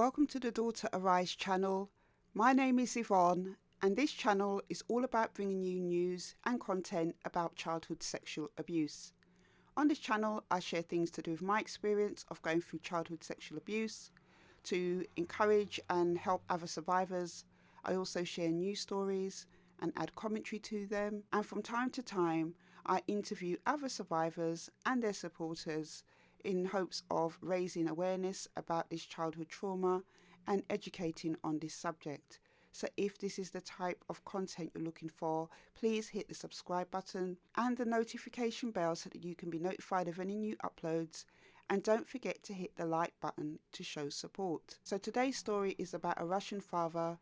Welcome to the Daughter Arise channel. My name is Yvonne and this channel is all about bringing you news and content about childhood sexual abuse. On this channel I share things to do with my experience of going through childhood sexual abuse, to encourage and help other survivors. I also share news stories and add commentary to them, and from time to time I interview other survivors and their supporters in hopes of raising awareness about this childhood trauma and educating on this subject. So if this is the type of content you're looking for, please hit the subscribe button and the notification bell so that you can be notified of any new uploads, and don't forget to hit the like button to show support. So today's story is about a Russian father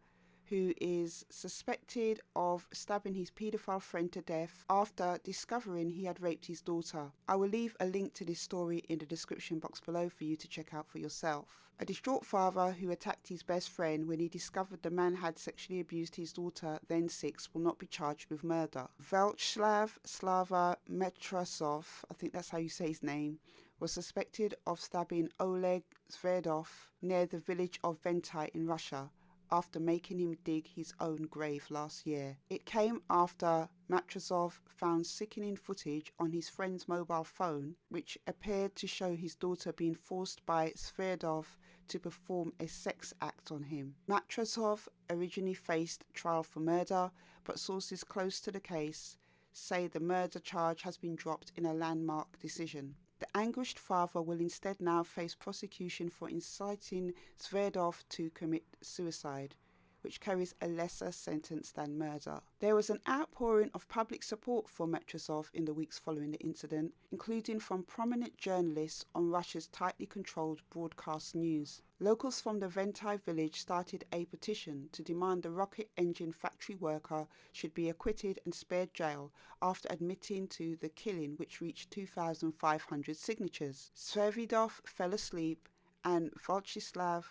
who is suspected of stabbing his paedophile friend to death after discovering he had raped his daughter. I will leave a link to this story in the description box below for you to check out for yourself. A distraught father who attacked his best friend when he discovered the man had sexually abused his daughter, then 6, will not be charged with murder. Vyacheslav Slava Metrasov, I think that's how you say his name, was suspected of stabbing Oleg Sverdov near the village of Ventai in Russia, after making him dig his own grave last year. It came after Matrasov found sickening footage on his friend's mobile phone which appeared to show his daughter being forced by Sverdov to perform a sex act on him. Matrasov originally faced trial for murder, but sources close to the case say the murder charge has been dropped in a landmark decision. The anguished father will instead now face prosecution for inciting Sverdov to commit suicide, which carries a lesser sentence than murder. There was an outpouring of public support for Metrasov in the weeks following the incident, including from prominent journalists on Russia's tightly controlled broadcast news. Locals from the Ventai village started a petition to demand the rocket engine factory worker should be acquitted and spared jail after admitting to the killing, which reached 2,500 signatures. Sverdov fell asleep and Vyacheslav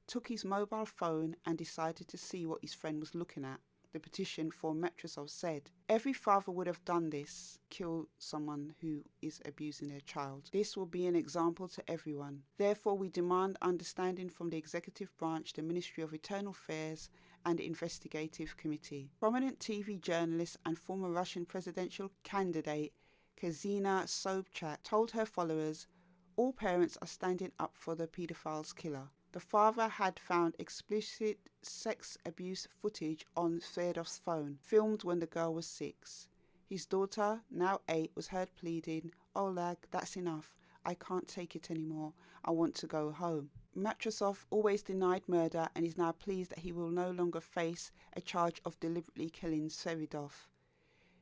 took his mobile phone and decided to see what his friend was looking at. The petition for Metrasov said, "Every father would have done this, kill someone who is abusing their child. This will be an example to everyone. Therefore, we demand understanding from the executive branch, the Ministry of Internal Affairs and the Investigative Committee." Prominent TV journalist and former Russian presidential candidate Ksenia Sobchak told her followers, "All parents are standing up for the paedophile's killer." The father had found explicit sex abuse footage on Sverdov's phone, filmed when the girl was 6. His daughter, now 8, was heard pleading, "Oleg, that's enough. I can't take it anymore. I want to go home." Matrasov always denied murder and is now pleased that he will no longer face a charge of deliberately killing Sverdov.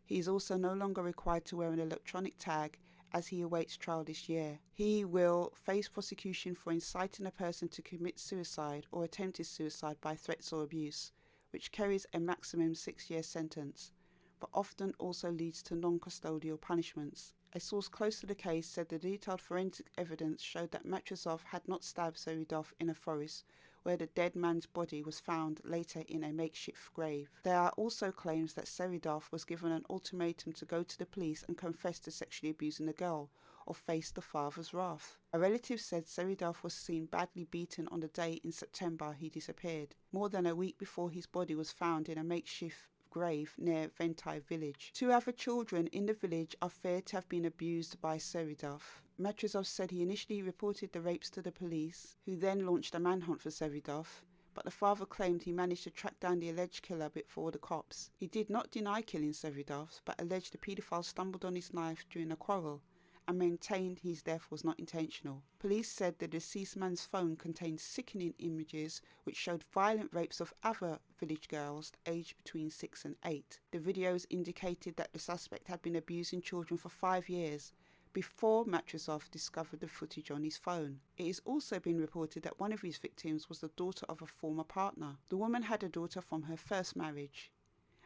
He is also no longer required to wear an electronic tag as he awaits trial this year. He will face prosecution for inciting a person to commit suicide or attempted suicide by threats or abuse, which carries a maximum 6-year sentence, but often also leads to non-custodial punishments. A source close to the case said the detailed forensic evidence showed that Matrasov had not stabbed Sverdov in a forest where the dead man's body was found later in a makeshift grave. There are also claims that Sverdov was given an ultimatum to go to the police and confess to sexually abusing the girl or face the father's wrath. A relative said Sverdov was seen badly beaten on the day in September he disappeared, more than a week before his body was found in a makeshift grave near Ventai village. 2 other children in the village are feared to have been abused by Sverdov. Metrasov said he initially reported the rapes to the police, who then launched a manhunt for Sverdov, but the father claimed he managed to track down the alleged killer before the cops. He did not deny killing Sverdov, but alleged the paedophile stumbled on his knife during a quarrel and maintained his death was not intentional. Police said the deceased man's phone contained sickening images which showed violent rapes of other village girls aged between 6 and 8. The videos indicated that the suspect had been abusing children for 5 years before Matrasov discovered the footage on his phone. It has also been reported that one of his victims was the daughter of a former partner. The woman had a daughter from her first marriage,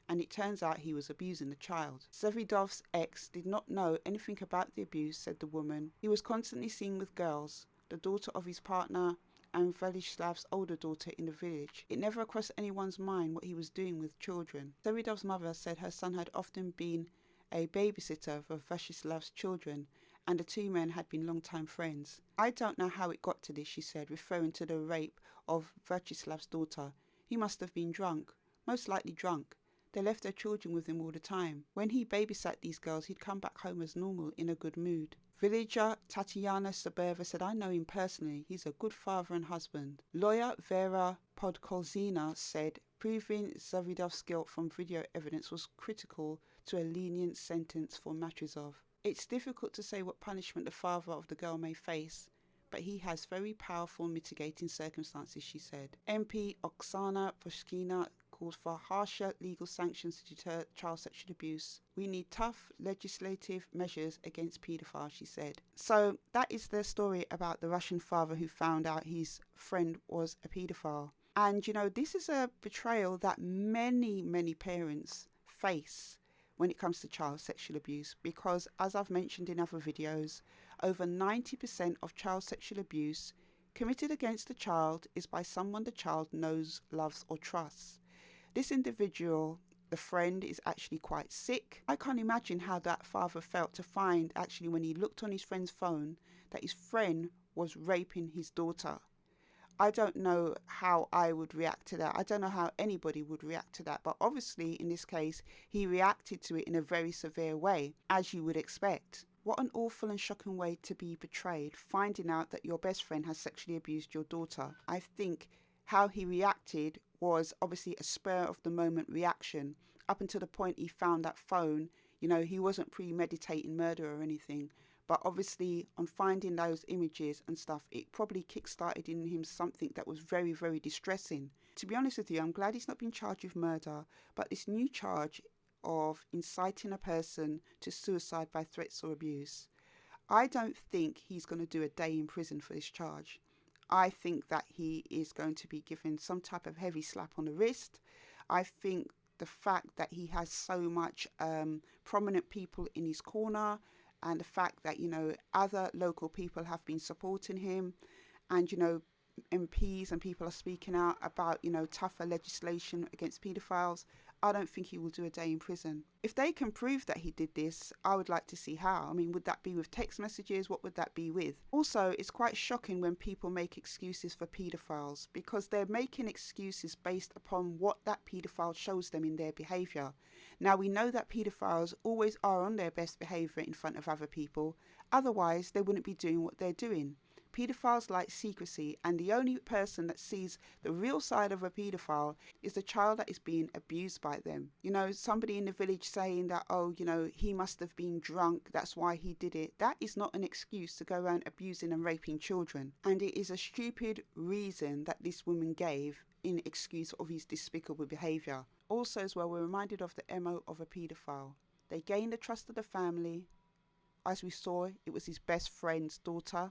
and it turns out he was abusing the child. Sverdov's ex did not know anything about the abuse, said the woman. He was constantly seen with girls, the daughter of his partner and Vyacheslav's older daughter in the village. It never crossed anyone's mind what he was doing with children. Sverdov's mother said her son had often been a babysitter for Vyacheslav's children and the two men had been long-time friends. I don't know how it got to this, she said, referring to the rape of Vyacheslав's daughter. He must have been drunk, most likely drunk. They left their children with him all the time. When he babysat these girls, he'd come back home as normal, in a good mood. Villager Tatiana Saberva said, I know him personally. He's a good father and husband. Lawyer Vera Podkolzina said, proving Zavidov's guilt from video evidence was critical to a lenient sentence for Matrizov. It's difficult to say what punishment the father of the girl may face, but he has very powerful mitigating circumstances, she said. MP Oksana Pushkina called for harsher legal sanctions to deter child sexual abuse. We need tough legislative measures against paedophiles, she said. So that is the story about the Russian father who found out his friend was a paedophile. And, you know, this is a betrayal that many, many parents face when it comes to child sexual abuse, because as I've mentioned in other videos, over 90% of child sexual abuse committed against the child is by someone the child knows, loves or trusts. This individual, the friend, is actually quite sick. I can't imagine how that father felt to find, actually, when he looked on his friend's phone, that his friend was raping his daughter. I don't know how I would react to that. I don't know how anybody would react to that. But obviously, in this case, he reacted to it in a very severe way, as you would expect. What an awful and shocking way to be betrayed, finding out that your best friend has sexually abused your daughter. I think how he reacted was obviously a spur of the moment reaction. Up until the point he found that phone, you know, he wasn't premeditating murder or anything. But obviously, on finding those images and stuff, it probably kick-started in him something that was very, very distressing. To be honest with you, I'm glad he's not been charged with murder, but this new charge of inciting a person to suicide by threats or abuse, I don't think he's going to do a day in prison for this charge. I think that he is going to be given some type of heavy slap on the wrist. I think the fact that he has so much prominent people in his corner, and the fact that, you know, other local people have been supporting him, and, you know, MPs and people are speaking out about, you know, tougher legislation against paedophiles, I don't think he will do a day in prison. If they can prove that he did this, I would like to see how. I mean, would that be with text messages? What would that be with? Also, it's quite shocking when people make excuses for paedophiles, because they're making excuses based upon what that paedophile shows them in their behaviour. Now, we know that paedophiles always are on their best behaviour in front of other people, otherwise they wouldn't be doing what they're doing. Paedophiles like secrecy, and the only person that sees the real side of a paedophile is the child that is being abused by them. You know, somebody in the village saying that, oh, you know, he must have been drunk, that's why he did it. That is not an excuse to go around abusing and raping children. And it is a stupid reason that this woman gave in excuse of his despicable behaviour. Also as well, we're reminded of the MO of a paedophile. They gain the trust of the family. As we saw, it was his best friend's daughter.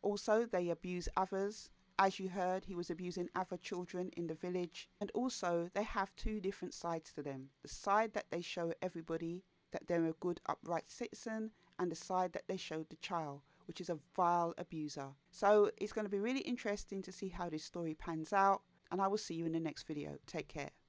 Also, they abuse others. As you heard, he was abusing other children in the village. And also, they have two different sides to them. The side that they show everybody that they're a good, upright citizen, and the side that they showed the child, which is a vile abuser. So it's going to be really interesting to see how this story pans out, and I will see you in the next video. Take care.